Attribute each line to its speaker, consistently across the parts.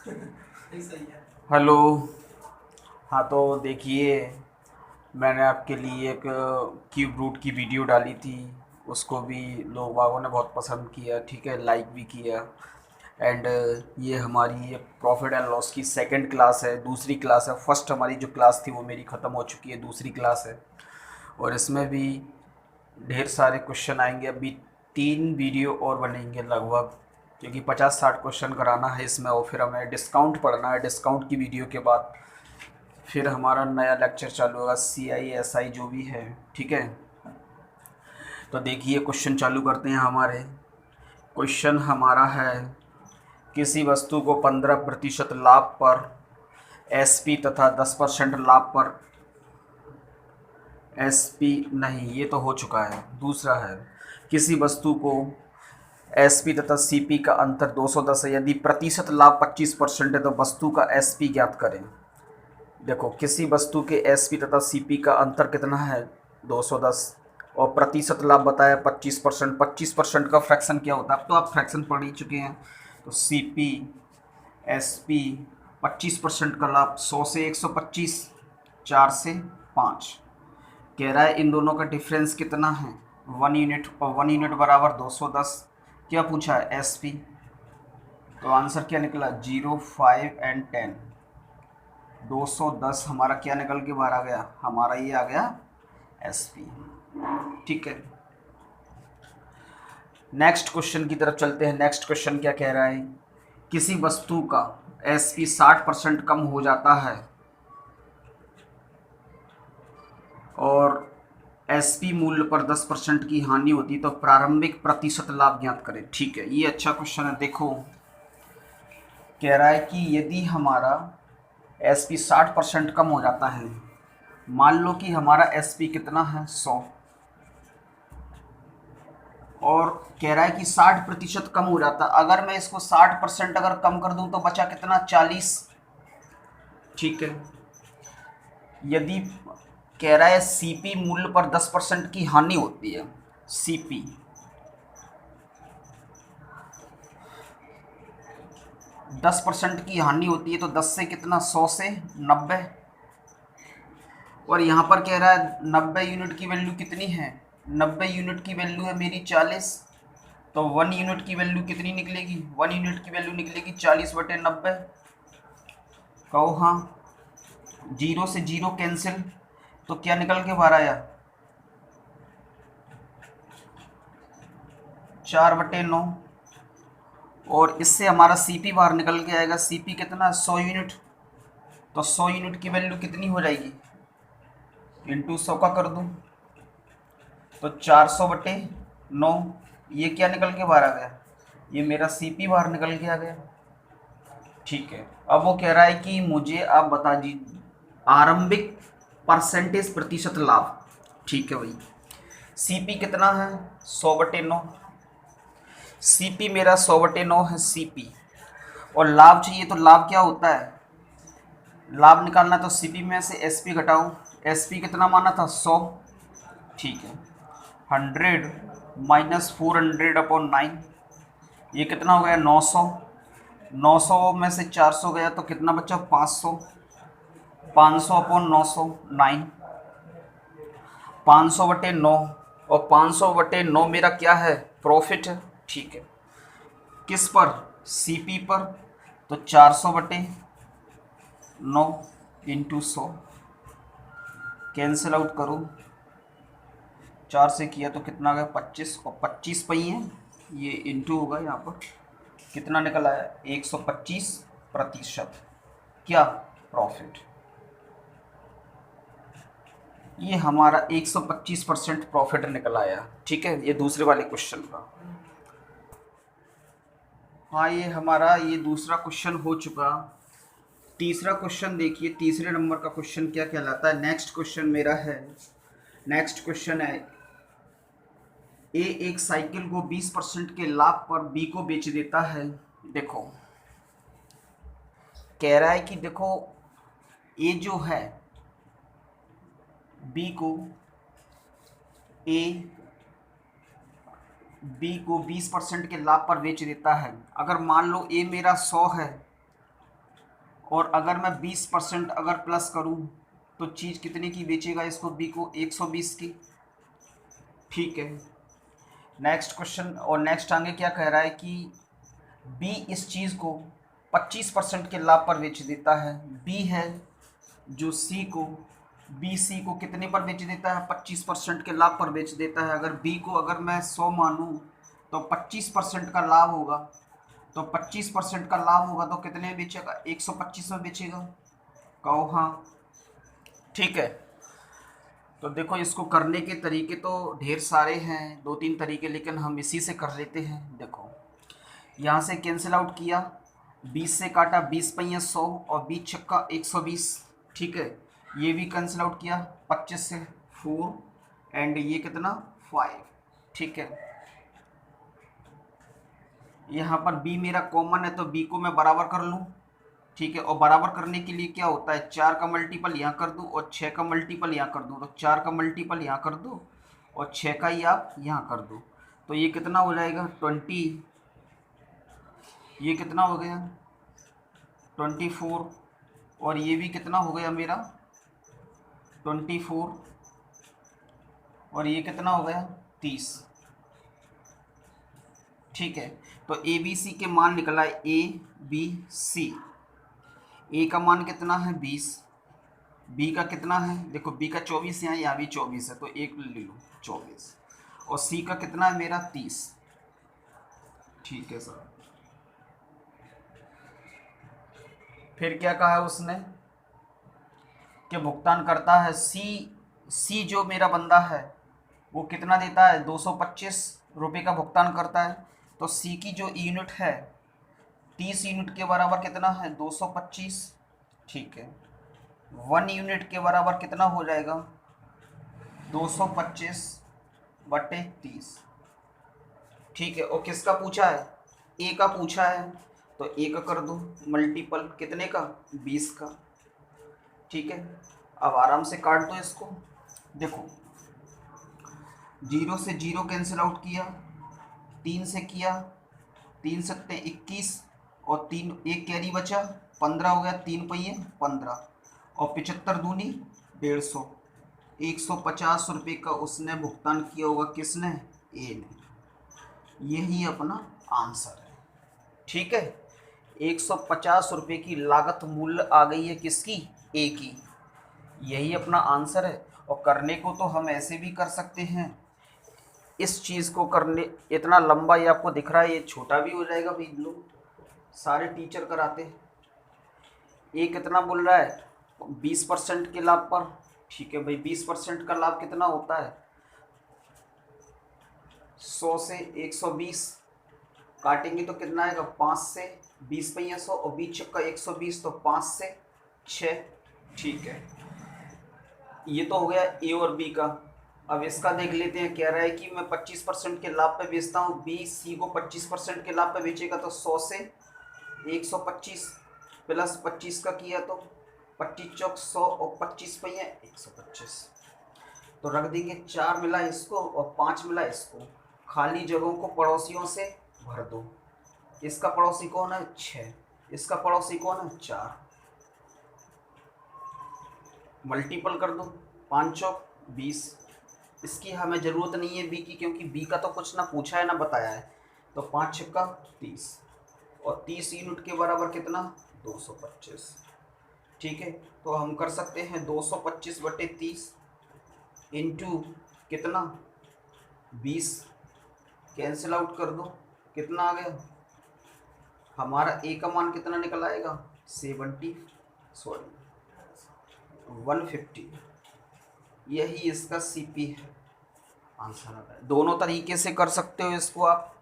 Speaker 1: Hello. हाँ तो देखिए, मैंने आपके लिए एक क्यूब रूट की वीडियो डाली थी। उसको भी लोग बागों ने बहुत पसंद किया, ठीक है, लाइक भी किया। एंड ये हमारी ये प्रॉफिट एंड लॉस की सेकंड क्लास है, दूसरी क्लास है। फर्स्ट हमारी जो क्लास थी वो मेरी ख़त्म हो चुकी है, दूसरी क्लास है। और इसमें भी ढेर सारे क्वेश्चन आएंगे। अभी 3 वीडियो और बनेंगे लगभग, क्योंकि 50-60 क्वेश्चन कराना है इसमें। और फिर हमें डिस्काउंट पढ़ना है। डिस्काउंट की वीडियो के बाद फिर हमारा नया लेक्चर चालू होगा, CI SI जो भी है, ठीक है। तो देखिए क्वेश्चन चालू करते हैं हमारे। क्वेश्चन हमारा है, किसी वस्तु को 15% लाभ पर SP तथा 10% लाभ पर SP, नहीं ये तो हो चुका है। दूसरा है, किसी वस्तु को SP तथा CP का अंतर 210 है, यदि प्रतिशत लाभ 25% है तो वस्तु का SP ज्ञात करें। देखो, किसी वस्तु के SP तथा CP का अंतर कितना है, 210, और प्रतिशत लाभ बताया 25%। 25% का फ्रैक्शन क्या होता है, अब तो आप फ्रैक्शन पढ़ ही चुके हैं। तो CP SP 25% का लाभ 100 से 125, 4 से 5। कह रहा है इन दोनों का डिफरेंस कितना है, 1 यूनिट, और 1 यूनिट बराबर 210। क्या पूछा है, SP। तो आंसर क्या निकला, 0, 5 एंड 10। 210 हमारा क्या निकल के बाहर आ गया, हमारा ये आ गया SP, ठीक है। नेक्स्ट क्वेश्चन की तरफ चलते हैं। नेक्स्ट क्वेश्चन क्या कह रहा है, किसी वस्तु का SP 60% कम हो जाता है और SP मूल्य पर 10% की हानि होती, तो प्रारंभिक प्रतिशत लाभ ज्ञात करें। ठीक है, ये अच्छा क्वेश्चन है। देखो, कह रहा है कि यदि हमारा SP 60% कम हो जाता है, मान लो कि हमारा SP कितना है, 100, और कह रहा है कि 60% कम हो जाता। अगर मैं इसको 60% अगर कम कर दूं तो बचा कितना, 40, ठीक है। यदि कह रहा है CP मूल्य पर 10% की हानि होती है, CP 10% की हानि होती है, तो 10 से कितना, 100 से 90। और यहाँ पर कह रहा है 90 यूनिट की वैल्यू कितनी है, 90 यूनिट की वैल्यू है मेरी 40। तो 1 यूनिट की वैल्यू कितनी निकलेगी, 1 यूनिट की वैल्यू निकलेगी 40/90। कहो हाँ। 0 से 0 कैंसिल, तो क्या निकल के बाहर आया, 4/9। और इससे हमारा CP बाहर निकल के आएगा। CP कितना, 100 यूनिट। तो 100 यूनिट की वैल्यू कितनी हो जाएगी, इंटू 100 का कर दूं, तो 400/9। ये क्या निकल के बाहर आ गया, ये मेरा CP बाहर निकल के आ गया, ठीक है। अब वो कह रहा है कि मुझे आप बता दीजिए आरंभिक परसेंटेज प्रतिशत लाभ, ठीक है भाई। CP कितना है, 100/9। CP मेरा 100/9 है CP। और लाभ चाहिए, तो लाभ क्या होता है, लाभ निकालना, तो CP में से SP घटाओ। SP कितना माना था, 100, ठीक है। 100 माइनस 400/9, ये कितना हो गया, 900। 900 में से 400 गया तो कितना बचा, 500। 500/900, 9। 500/9, और 500/9 मेरा क्या है, प्रॉफिट है, ठीक है। किस पर, CP पर। तो 400/9 इंटू 100, कैंसिल आउट करो, 4 से किया तो कितना आ गया, 25, और 25 पहिए, ये इंटू होगा यहाँ पर, कितना निकल आया, 125% क्या, प्रॉफिट। ये हमारा 125% प्रॉफिट निकल आया, ठीक है। ये दूसरे वाले क्वेश्चन का। हाँ, ये हमारा ये दूसरा क्वेश्चन हो चुका। तीसरा क्वेश्चन देखिए, तीसरे नंबर का क्वेश्चन क्या कहलाता है। नेक्स्ट क्वेश्चन मेरा है, नेक्स्ट क्वेश्चन है, ए एक साइकिल को 20% के लाभ पर B को बेच देता है। देखो, कह रहा है कि देखो, ए जो है, B को, ए B को 20% के लाभ पर बेच देता है। अगर मान लो ए मेरा 100 है और अगर मैं 20% अगर प्लस करूं तो चीज़ कितने की बेचेगा इसको, बी को 120 की। ठीक है, नेक्स्ट क्वेश्चन। और नेक्स्ट आगे क्या कह रहा है कि बी इस चीज़ को 25% के लाभ पर बेच देता है। बी है जो सी को, बी सी को कितने पर बेच देता है, 25% के लाभ पर बेच देता है। अगर बी को अगर मैं 100 मानूँ तो 25% का लाभ होगा, तो 25% का लाभ होगा तो कितने में बेचेगा, 125 में बेचेगा। कहो हाँ। ठीक है, तो देखो इसको करने के तरीके तो ढेर सारे हैं, 2-3 तरीके, लेकिन हम इसी से कर लेते हैं। देखो यहाँ से कैंसिल आउट किया, 20 से काटा, 20 पहिया 100 और 20 छक्का 120। ठीक है, ये भी कैंसिल आउट किया, 25 से 4 एंड ये कितना 5। ठीक है, यहाँ पर b मेरा कॉमन है तो b को मैं बराबर कर लूँ। ठीक है, और बराबर करने के लिए क्या होता है, 4 का मल्टीपल यहाँ कर दूँ और 6 का मल्टीपल यहाँ कर दूँ, तो 4 का मल्टीपल यहाँ कर दो और 6 का ही आप यहाँ कर दो, तो ये कितना हो जाएगा 20, ये कितना हो गया 24, और ये भी कितना हो गया मेरा 24, और ये कितना हो गया 30। ठीक है, तो ए बी सी के मान निकला है, ए बी सी। ए का मान कितना है 20, बी का कितना है, देखो बी का 24 है, यहाँ भी 24 है, तो एक ले लो 24, और सी का कितना है मेरा 30। ठीक है सर, फिर क्या कहा है उसने कि भुगतान करता है सी जो मेरा बंदा है वो कितना देता है, 225 रुपये का भुगतान करता है। तो सी की जो यूनिट है 30 यूनिट के बराबर कितना है 225। ठीक है, 1 यूनिट के बराबर कितना हो जाएगा 225 बटे 30। ठीक है, और किसका पूछा है, ए का पूछा है, तो ए का कर दो मल्टीपल कितने का 20 का। ठीक है, अब आराम से काट दो इसको। देखो 0 से 0 कैंसिल आउट किया, 3 से किया, 3 सत्ते 21 और 3 एक कैरी बचा 15 हो गया, 3 पहिए 15 और 75 दूनी 150, 150 रुपये का उसने भुगतान किया होगा, किसने, ए ने। यही अपना आंसर है। ठीक है, 150 रुपये की लागत मूल्य आ गई है किसकी, ए की। यही अपना आंसर है। और करने को तो हम ऐसे भी कर सकते हैं, इस चीज़ को करने, इतना लंबा ये आपको दिख रहा है, ये छोटा भी हो जाएगा भाई, लोग सारे टीचर कराते हैं। ये कितना बोल रहा है 20% के लाभ पर। ठीक है भाई, 20% का लाभ कितना होता है, 100 से 120 काटेंगे तो कितना आएगा, 5 से 20 पहिया 100 और 20 छक्का 120, तो 5 से 6। ठीक है, ये तो हो गया ए और बी का। अब इसका देख लेते हैं, कह रहा है कि मैं 25% के लाभ पे बेचता हूँ, बी सी को 25% के लाभ पे बेचेगा, तो 100 से 125 प्लस 25 का किया तो 25 चौक 100 और 25 पहिया 125, तो रख देंगे 4 मिला इसको और 5 मिला इसको। खाली जगहों को पड़ोसियों से भर दो। इसका पड़ोसी कौन है 6, इसका पड़ोसी कौन है 4, मल्टीपल कर दो, 5 चौक 20। इसकी हमें ज़रूरत नहीं है बी की, क्योंकि बी का तो कुछ ना पूछा है ना बताया है। तो 5 छक्का 30 और 30 यूनिट के बराबर कितना 225। ठीक है, तो हम कर सकते हैं 225 बटे 30 इंटू कितना 20, कैंसिल आउट कर दो, कितना आ गया हमारा ए का मान कितना निकल आएगा 150। यही इसका सीपी है, आंसर आता है। दोनों तरीके से कर सकते हो इसको आप,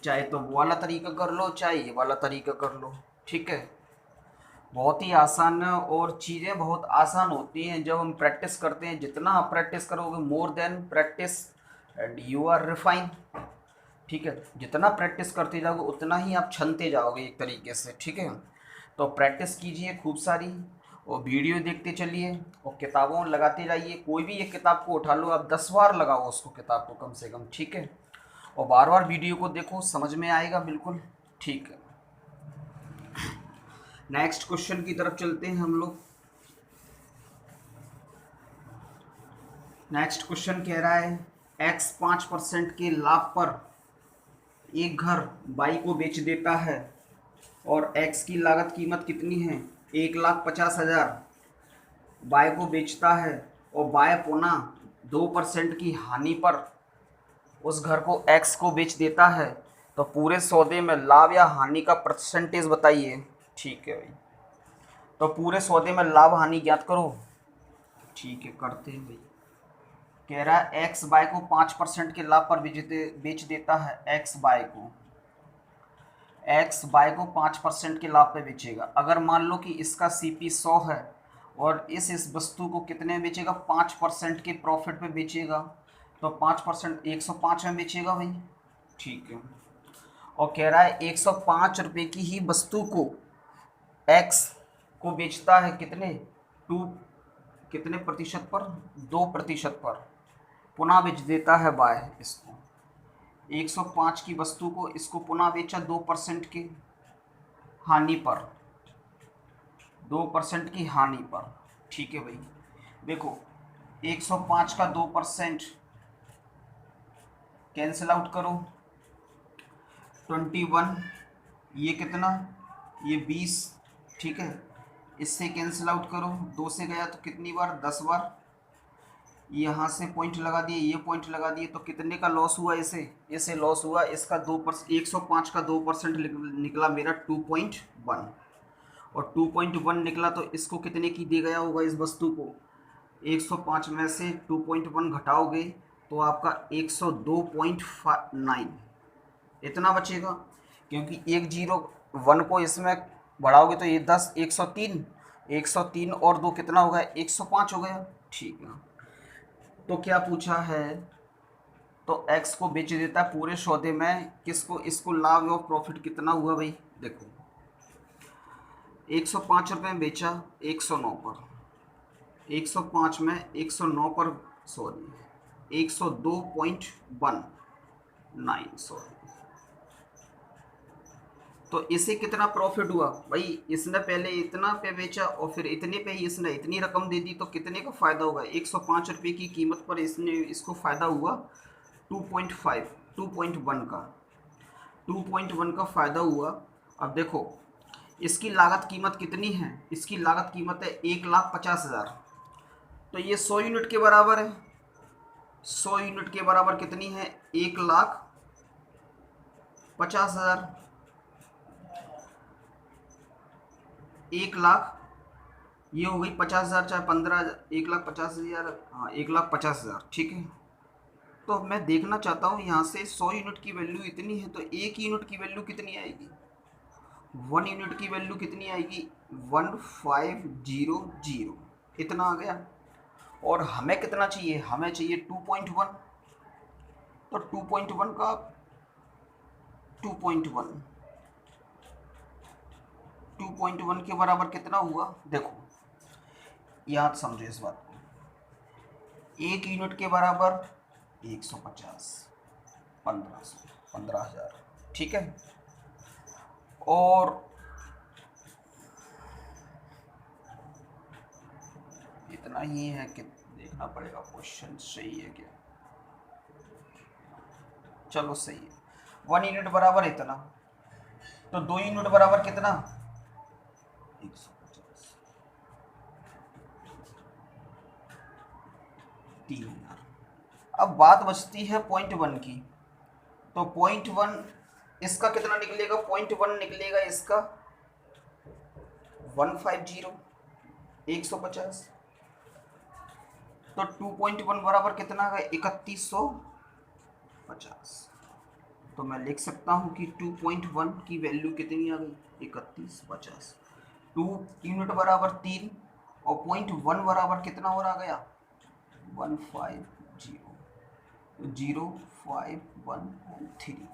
Speaker 1: चाहे तो वो वाला तरीका कर लो, चाहे ये वाला तरीका कर लो। ठीक है, बहुत ही आसान है और चीज़ें बहुत आसान होती हैं जब हम प्रैक्टिस करते हैं। जितना आप प्रैक्टिस करोगे, more than practice and you are refine. ठीक है, जितना प्रैक्टिस करते जाओगे उतना ही आप छनते जाओगे एक तरीके से। ठीक है, तो प्रैक्टिस कीजिए खूब सारी और वीडियो देखते चलिए और किताबों लगाते जाइए। कोई भी एक किताब को उठा लो, आप 10 बार लगाओ उसको, किताब को कम से कम। ठीक है, और बार बार वीडियो को देखो, समझ में आएगा बिल्कुल। ठीक है, नेक्स्ट क्वेश्चन की तरफ चलते हैं हम लोग। नेक्स्ट क्वेश्चन कह रहा है x 5% के लाभ पर एक घर बाई को बेच देता है और x की लागत कीमत कितनी है, 1,50,000। बाय को बेचता है और बाय पुनः 2% की हानि पर उस घर को x को बेच देता है, तो पूरे सौदे में लाभ या हानि का परसेंटेज बताइए। ठीक है भाई, तो पूरे सौदे में लाभ हानि ज्ञात करो। ठीक है, करते हैं भाई। कह रहा है एक्स बाय को 5% के लाभ पर बेच देता है। एक्स बाय को 5% के लाभ पे बेचेगा। अगर मान लो कि इसका सीपी 100 है और इस वस्तु को कितने में बेचेगा, 5% के प्रॉफिट पे बेचेगा, तो 5% 105 में बेचेगा भाई। ठीक है, और कह रहा है 105 रुपये की ही वस्तु को एक्स को बेचता है कितने, कितने प्रतिशत पर, 2% पर, पुनः बेच देता है बाय इसको। 105 की वस्तु को इसको पुनः बेचा 2% की हानि पर, 2% की हानि पर। ठीक है भाई, देखो 105 का 2% कैंसिल आउट करो, 21, ये कितना, ये 20। ठीक है, इससे कैंसिल आउट करो, 2 से गया तो कितनी बार, 10 बार। यहाँ से पॉइंट लगा दिए, ये पॉइंट लगा दिए, तो कितने का लॉस हुआ, इसे लॉस हुआ इसका 2%। 105 का 2% निकला मेरा 2.1, और 2.1 निकला तो इसको कितने की दे गया होगा, इस वस्तु को 105 में से 2.1 घटाओगे तो आपका 102.9 इतना बचेगा, क्योंकि 101 को इसमें बढ़ाओगे तो ये 10, 103, 103 और 2 कितना होगा, 105 हो गया। ठीक है, तो क्या पूछा है, तो x को बेच देता है पूरे सौदे में, किसको, इसको लाभ और प्रॉफिट कितना हुआ भाई। देखो 105 रुपये में बेचा 109 पर, 105 में 109 पर, सॉरी 102.19, सॉरी। तो इसे कितना प्रॉफिट हुआ भाई, इसने पहले इतना पे बेचा और फिर इतने पे ही इसने इतनी रकम दे दी, तो कितने का फ़ायदा होगा, 105 रुपये की कीमत पर इसको फ़ायदा हुआ 2.5, 2.1 का, 2.1 का फ़ायदा हुआ। अब देखो इसकी लागत कीमत कितनी है, इसकी लागत कीमत है 1,50,000, तो ये 100 यूनिट के बराबर है। 100 यूनिट के बराबर कितनी है, 1,50,000। 1,00,000 ये हो गई 50,000 चाहे 15,000, 1,50,000, हाँ 1,50,000। ठीक है, तो मैं देखना चाहता हूँ यहाँ से 100 यूनिट की वैल्यू इतनी है, तो 1 यूनिट की वैल्यू कितनी आएगी, 1 यूनिट की वैल्यू कितनी आएगी, 1500, इतना आ गया। और हमें कितना चाहिए, हमें चाहिए 2.1, तो 2.1 का 2.1 के बराबर कितना हुआ, देखो याद समझो इस बात को, 1 यूनिट के बराबर 150, 1500, 15,000। ठीक है, और इतना ही है कि देखना पड़ेगा क्वेश्चन सही है क्या, चलो सही है। 1 यूनिट बराबर इतना, तो 2 यूनिट बराबर कितना, 150, 3,000। अब बात बचती है 0.1 की, तो 0.1 इसका कितना निकलेगा, 0.1 निकलेगा इसका 150, 150, तो 2.1 बराबर कितना है, 3150। तो मैं लिख सकता हूँ कि 2.1 की वैल्यू कितनी आ गई, 3150। 2 यूनिट बराबर 3 और 0.1 बराबर कितना हो रहा गया, 150, 0513।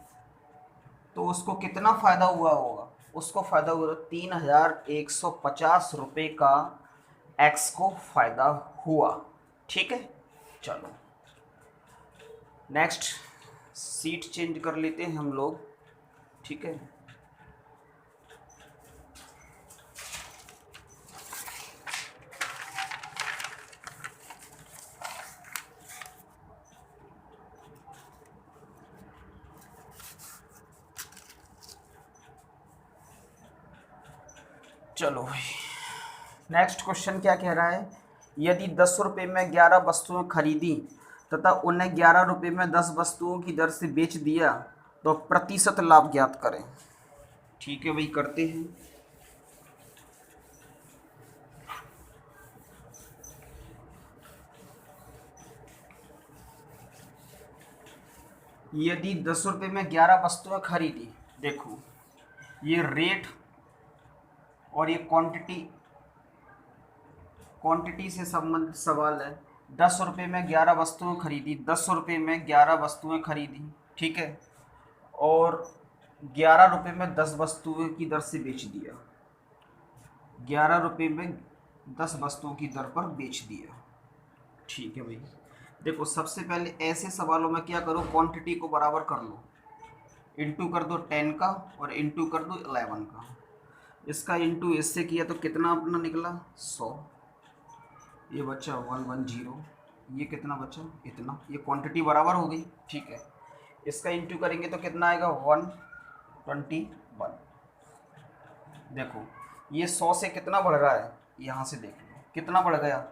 Speaker 1: तो उसको कितना फ़ायदा हुआ होगा, उसको फ़ायदा हुआ 3,150 रुपये का एक्स को फ़ायदा हुआ। ठीक है, चलो नेक्स्ट सीट चेंज कर लेते हैं हम लोग। ठीक है, चलो भाई, नेक्स्ट क्वेश्चन क्या कह रहा है, यदि 10 रुपये में 11 वस्तुएं खरीदी तथा उन्हें 11 रुपये में 10 वस्तुओं की दर से बेच दिया तो प्रतिशत लाभ ज्ञात करें। ठीक है भाई, करते हैं। यदि 10 रुपये में 11 वस्तुएं खरीदी, देखो ये रेट और ये क्वांटिटी से संबंधित सवाल है। 10 रुपये में 11 वस्तुएं खरीदी, 10 रुपये में 11 वस्तुएं खरीदी, ठीक है, और 11 रुपये में 10 वस्तुओं की दर से बेच दिया, 11 रुपये में 10 वस्तुओं की दर पर बेच दिया। ठीक है भाई, देखो सबसे पहले ऐसे सवालों में क्या करो, क्वांटिटी को बराबर कर लो, इंटू कर दो 10 का और इंटू कर दो 11 का। इसका इंटू इससे किया तो कितना अपना निकला 100, ये बचा 110, ये कितना बचा इतना, ये क्वांटिटी बराबर हो गई। ठीक है, इसका इंटू करेंगे तो कितना आएगा 121। देखो ये 100 से कितना बढ़ रहा है, यहाँ से देख लो कितना बढ़ गया,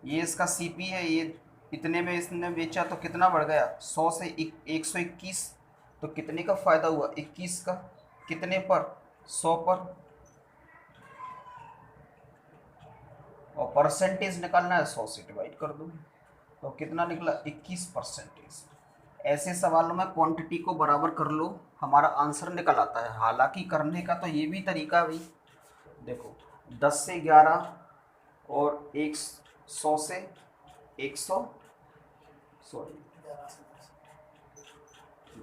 Speaker 1: ये इसका सीपी है, ये इतने में इसने बेचा तो कितना बढ़ गया 100 से 121, तो कितने का फ़ायदा हुआ 21 का, कितने पर 100 पर, और परसेंटेज निकालना है 100 से डिवाइड कर दो तो कितना निकला 21%। ऐसे सवालों में क्वांटिटी को बराबर कर लो, हमारा आंसर निकल आता है। हालांकि करने का तो ये भी तरीका भाई, देखो 10 से 11 और 100 से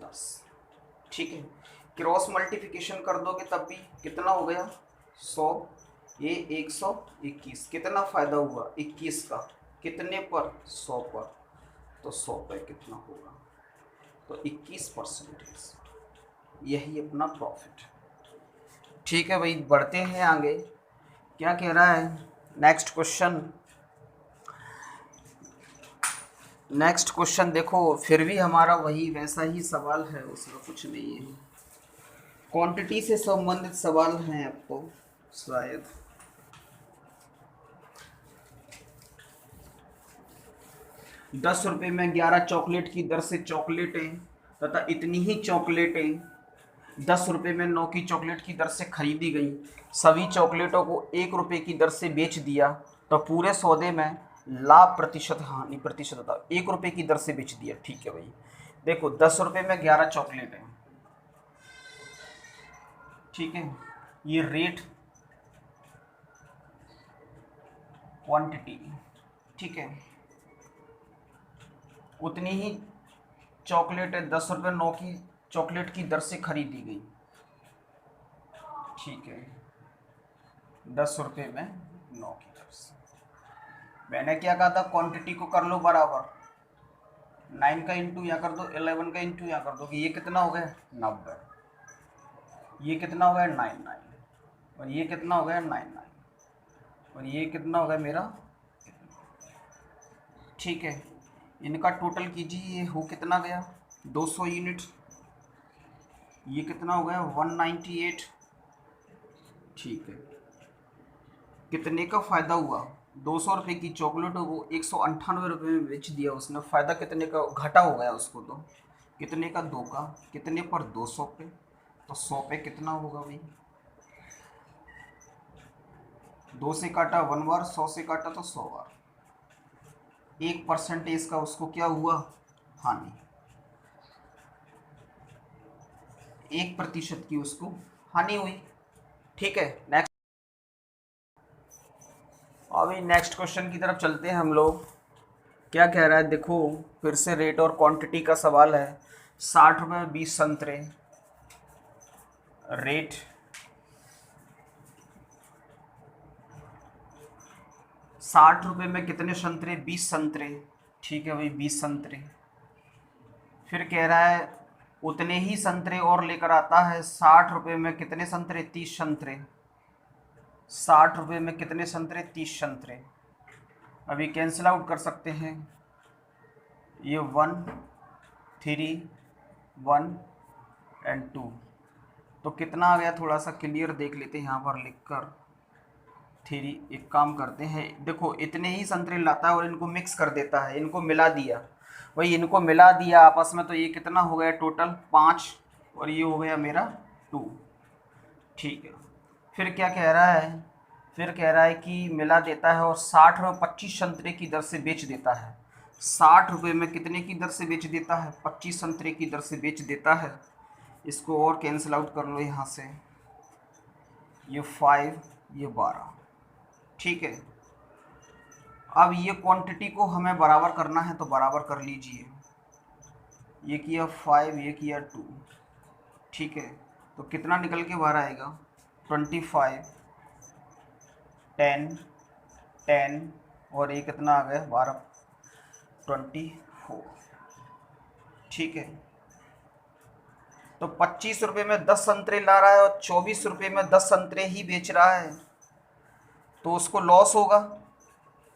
Speaker 1: 10, ठीक है, क्रॉस मल्टीप्लिकेशन कर दोगे तब भी कितना हो गया 100, ये 121, कितना फ़ायदा हुआ 21 का, कितने पर 100 पर, तो 100 पे कितना होगा, तो 21%, यही अपना प्रॉफिट। ठीक है भाई, बढ़ते हैं आगे, क्या कह रहा है नेक्स्ट क्वेश्चन देखो, फिर भी हमारा वही वैसा ही सवाल है, उसमें कुछ नहीं है, क्वांटिटी से संबंधित सवाल हैं आपको शायद। दस रुपये में 11 चॉकलेट की दर से चॉकलेटें तथा इतनी ही चॉकलेटें 10 रुपये में 9 की चॉकलेट की दर से खरीदी गई, सभी चॉकलेटों को 1 रुपये की दर से बेच दिया तो पूरे सौदे में लाभ प्रतिशत हानि प्रतिशत था, 1 रुपये की दर से बेच दिया। ठीक है भाई, देखो 10 रुपये में 11 चॉकलेट है, ठीक है, ये रेट क्वांटिटी, ठीक है, उतनी ही चॉकलेट है 10 रुपये 9 की चॉकलेट की दर से खरीदी गई, ठीक है, 10 रुपये में 9 की दर से। मैंने क्या कहा था, क्वांटिटी को कर लो बराबर, 9 का इंटू या कर दो 11 का इंटू या कर दो, कि ये कितना हो गया 90, ये कितना हो गया 99, और ये कितना हो गया 99, और ये कितना हो गया मेरा, ठीक है, इनका टोटल कीजिए, ये हो कितना गया 200 यूनिट, ये कितना हो गया 198, ठीक है, कितने का फ़ायदा हुआ 200 रुपये की चॉकलेटों को 198 रुपये में बेच दिया उसने, फ़ायदा कितने का घाटा हो गया उसको, तो कितने का 2 का, कितने पर 200 पे, तो 100 पे कितना होगा भाई, 2 से काटा 1 बार, 100 से काटा तो 100 बार, 1% का उसको क्या हुआ हानि, 1% की उसको हानि हुई। ठीक है, नेक्स्ट, अभी नेक्स्ट क्वेश्चन की तरफ चलते हैं हम लोग। क्या कह रहा है देखो, फिर से रेट और क्वांटिटी का सवाल है। 60 रुपये में 20 संतरे, रेट 60 रुपये में कितने संतरे 20 संतरे, ठीक है भाई 20 संतरे। फिर कह रहा है उतने ही संतरे और लेकर आता है, 60 रुपये में कितने संतरे 30 संतरे, 60 रुपये में कितने संतरे 30 संतरे। अभी कैंसिल आउट कर सकते हैं, ये 1 3 1 एंड 2, तो कितना आ गया, थोड़ा सा क्लियर देख लेते हैं यहाँ पर लिखकर, थ्री। एक काम करते हैं, देखो इतने ही संतरे लाता है और इनको मिक्स कर देता है, इनको मिला दिया, वही इनको मिला दिया आपस में, तो ये कितना हो गया टोटल 5 और ये हो गया मेरा 2। ठीक है, फिर क्या कह रहा है, फिर कह रहा है कि मिला देता है और 60 रुपये 25 संतरे की दर से बेच देता है। 60 रुपये में कितने की दर से बेच देता है, 25 संतरे की दर से बेच देता है। इसको और कैंसिल आउट कर लो यहाँ से, ये 5 ये 12। ठीक है, अब ये क्वांटिटी को हमें बराबर करना है तो बराबर कर लीजिए, ये किया 5 ये किया 2। ठीक है, तो कितना निकल के बाहर आएगा, 25 10 10 और ये कितना आ गया 12 24। ठीक है, तो 25 रुपये में 10 संतरे ला रहा है और 24 रुपये में 10 संतरे ही बेच रहा है, तो उसको लॉस होगा।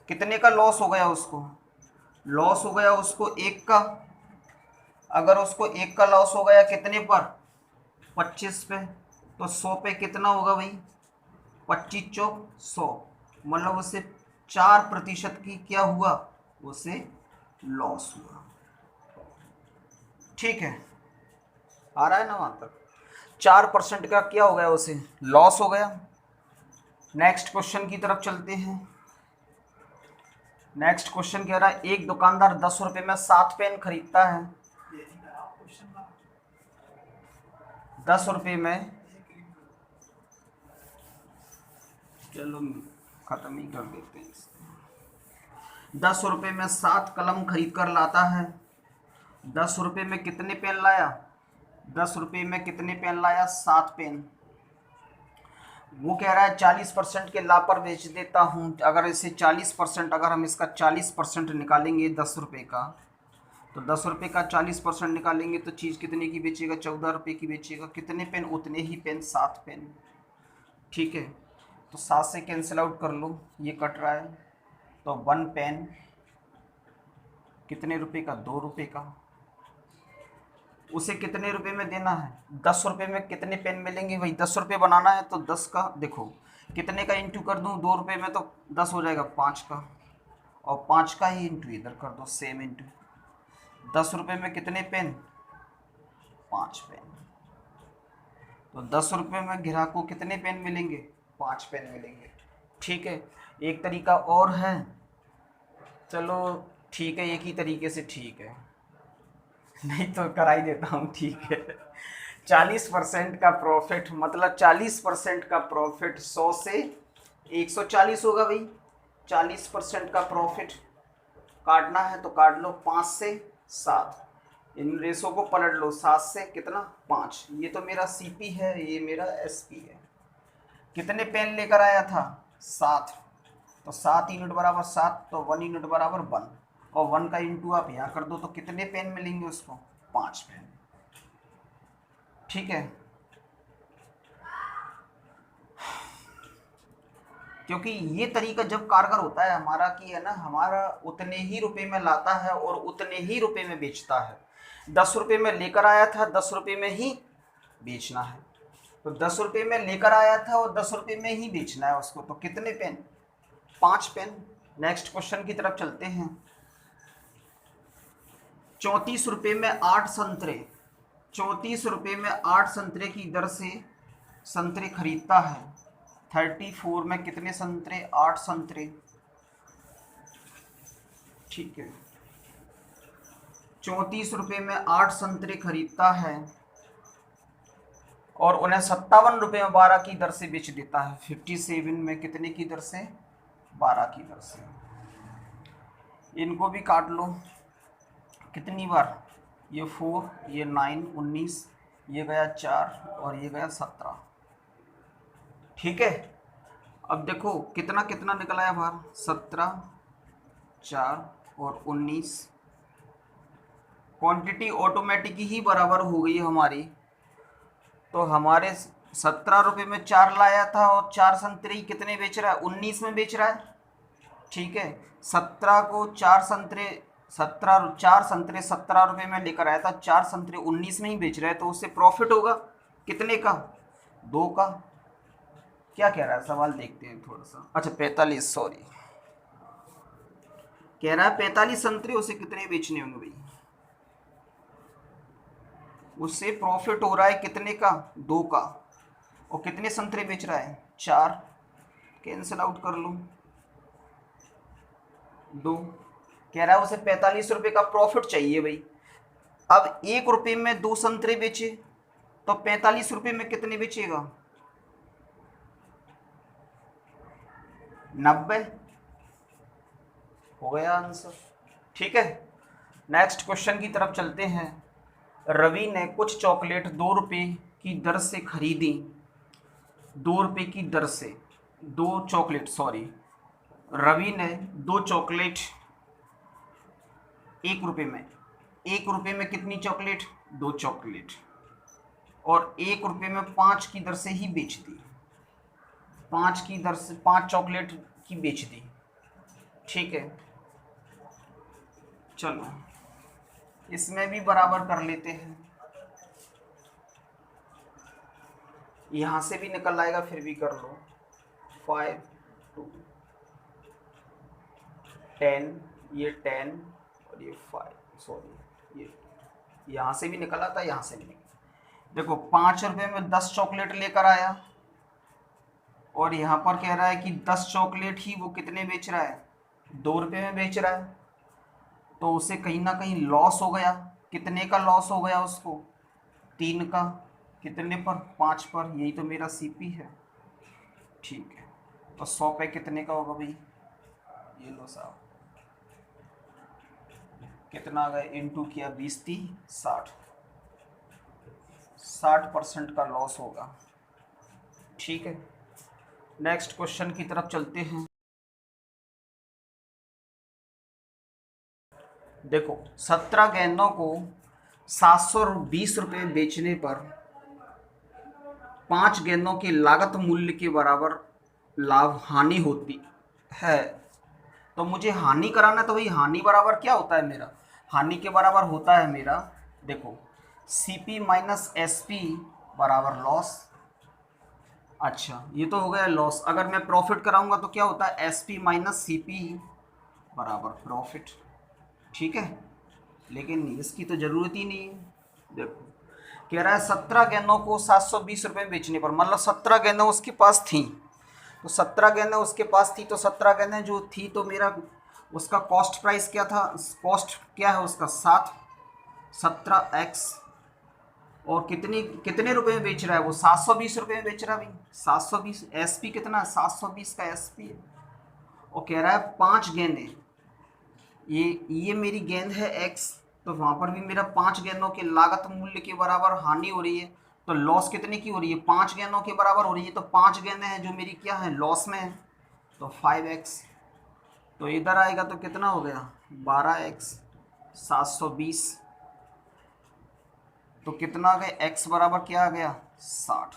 Speaker 1: कितने का लॉस हो गया उसको, लॉस हो गया उसको 1 का। अगर उसको 1 का लॉस हो गया कितने पर, 25 पे, तो 100 पे कितना होगा भाई, 25 चौक 100, मतलब उससे 4% की क्या हुआ, उसे लॉस हुआ। ठीक है, आ रहा है ना वहाँ तक, 4% का क्या हो गया, उसे लॉस हो गया। नेक्स्ट क्वेश्चन की तरफ चलते हैं। नेक्स्ट क्वेश्चन कह रहा है एक दुकानदार 10 रुपये में 7 पेन खरीदता है। 10 रुपये में, चलो खत्म ही कर देते हैं इसको। 10 रुपये में 7 कलम खरीद कर लाता है। 10 रुपये में कितने पेन लाया, 10 रुपये में कितने पेन लाया, 7 पेन। वो कह रहा है 40% के लाभ पर बेच देता हूँ। अगर इसे 40%, अगर हम इसका 40% निकालेंगे 10 रुपये का, तो 10 रुपये का 40% निकालेंगे तो चीज़ कितने की बेचेगा, 14 रुपये की बेचेगा। कितने पेन, उतने ही पेन, 7 पेन। ठीक है, तो 7 से कैंसिल आउट कर लो, ये कट रहा है, तो 1 पेन कितने रुपए का, 2 रुपये का। उसे कितने रुपए में देना है, 10 रुपये में कितने पेन मिलेंगे भाई, 10 रुपये बनाना है तो 10 का, देखो कितने का इंटू कर दूं, 2 रुपये में तो 10 हो जाएगा 5 का, और 5 का ही इंटू इधर कर दो, सेम इंटू। 10 रुपये में कितने पेन, 5 पेन। तो 10 रुपये में ग्राहक को कितने पेन मिलेंगे, 5 पेन मिलेंगे। ठीक है, एक तरीका और है, चलो ठीक है, एक ही तरीके से ठीक है, नहीं तो करा ही देता हूँ। ठीक है, 40% का प्रॉफिट, मतलब 40% का प्रॉफिट 100 से 140 होगा भाई। 40% का प्रॉफिट काटना है तो काट लो 5 से 7, इन रेसों को पलट लो, 7 से कितना 5। ये तो मेरा सीपी है, ये मेरा एसपी है। कितने पेन लेकर आया था, 7, तो 7 यूनिट बराबर 7, तो 1 यूनिट बराबर 1, और 1 का इंटू आप यहाँ कर दो, तो कितने पेन मिलेंगे उसको, 5 पेन। ठीक है, क्योंकि ये तरीका जब कारगर होता है हमारा, कि है ना, हमारा उतने ही रुपए में लाता है और उतने ही रुपए में बेचता है। 10 रुपये में लेकर आया था, 10 रुपये में ही बेचना है, तो 10 रुपये में लेकर आया था और 10 रुपये में ही बेचना है उसको, तो कितने पेन, 5 पेन। नेक्स्ट क्वेश्चन की तरफ चलते हैं। 34 रुपये में 8 संतरे, 34 रुपये में 8 संतरे की दर से संतरे खरीदता है। 34 में कितने संतरे, 8 संतरे। ठीक है, 34 रुपये में 8 संतरे खरीदता है और उन्हें 57 रुपये में 12 की दर से बेच देता है। 57 में कितने की दर से, 12 की दर से। इनको भी काट लो, कितनी बार, ये 4, ये 9, 19, ये गया 4 और ये गया 17। ठीक है, अब देखो कितना कितना निकल आया बाहर, 17, 4 और 19। क्वांटिटी ऑटोमेटिक ही बराबर हो गई हमारी, तो हमारे 17 रुपये में 4 लाया था और 4 संतरे ही कितने बेच रहा है, 19 में बेच रहा है। ठीक है, 17 को 4 संतरे 17 रुपये में लेकर आया था, 4 संतरे 19 में ही बेच रहा है, तो उससे प्रॉफिट होगा कितने का, 2 का। क्या कह रहा है सवाल, देखते हैं थोड़ा सा। अच्छा 45, सॉरी, कह रहा है 45 संतरे उसे कितने बेचने होंगे भाई। उससे प्रॉफिट हो रहा है कितने का, 2 का, और कितने संतरे बेच रहा है, 4, कैंसिल आउट कर लो, 2। कह रहा है उसे 45 रुपये का प्रॉफिट चाहिए भाई। अब 1 रुपये में 2 संतरे बेचे तो 45 रुपये में कितने बेचेगा, 90, हो गया आंसर। ठीक है, नेक्स्ट क्वेश्चन की तरफ चलते हैं। रवि ने कुछ चॉकलेट 2 रुपये की दर से खरीदी, 2 रुपये की दर से, 2 चॉकलेट, सॉरी, रवि ने 2 चॉकलेट 1 रुपये में, 1 रुपये में कितनी चॉकलेट, 2 चॉकलेट, और 1 रुपये में 5 की दर से ही बेच दी, 5 की दर से 5 चॉकलेट की बेच दी। ठीक है, चलो इसमें भी बराबर कर लेते हैं, यहां से भी निकल आएगा, फिर भी कर लो, 5 2 10, ये 10 और ये 5, सॉरी, ये यहाँ से भी निकल आता, यहाँ से भी निकल। देखो 5 रुपये में 10 चॉकलेट लेकर आया, और यहाँ पर कह रहा है कि 10 चॉकलेट ही वो कितने बेच रहा है, 2 रुपये में बेच रहा है, तो उसे कहीं ना कहीं लॉस हो गया। कितने का लॉस हो गया उसको, 3 का, कितने पर, 5 पर, यही तो मेरा सीपी है। ठीक है, तो 100 पे कितने का होगा भाई, ये लो साहब, कितना आ गया, इंटू किया 20 30 60, 60% का लॉस होगा। ठीक है, नेक्स्ट क्वेश्चन की तरफ चलते हैं। देखो 17 गेंदों को 720 रुपये बेचने पर 5 गेंदों की लागत मूल्य के बराबर लाभ हानि होती है। तो मुझे हानि कराना है, तो भाई हानि बराबर क्या होता है मेरा, हानि के बराबर होता है मेरा, देखो CP माइनस SP बराबर लॉस। अच्छा ये तो हो गया लॉस। अगर मैं प्रॉफिट कराऊंगा तो क्या होता है, SP माइनस CP बराबर प्रॉफिट। ठीक है, लेकिन इसकी तो ज़रूरत ही नहीं है। देखो कह रहा है 17 गेंदों को 720 रुपये में बेचने पर, मतलब 17 गेंदें उसके पास थी, तो 17 गेंदें उसके पास थी, तो 17 गेंदें जो थी, तो मेरा उसका कॉस्ट प्राइस क्या था, कॉस्ट क्या है उसका 7, 17x, और कितने रुपए में बेच रहा है वो, 720 रुपये में बेच रहा है भाई, 720। SP कितना है, 720 का SP है, और कह रहा है 5 गेंदें, ये मेरी गेंद है x, तो वहाँ पर भी मेरा 5 गेंदों के लागत मूल्य के बराबर हानि हो रही है, तो लॉस कितने की हो रही है, 5 गेंदों के बराबर हो रही है, तो 5 गेंदें हैं जो मेरी क्या है, लॉस में है, तो 5x, तो इधर आएगा तो कितना हो गया, 12x 720, तो कितना आ गया, x बराबर क्या आ गया, 60।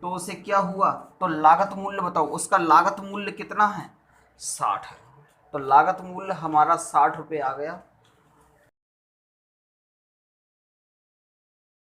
Speaker 1: तो उसे क्या हुआ, तो लागत मूल्य बताओ, उसका लागत मूल्य कितना है, 60 है, तो लागत मूल्य हमारा 60 रुपये आ गया।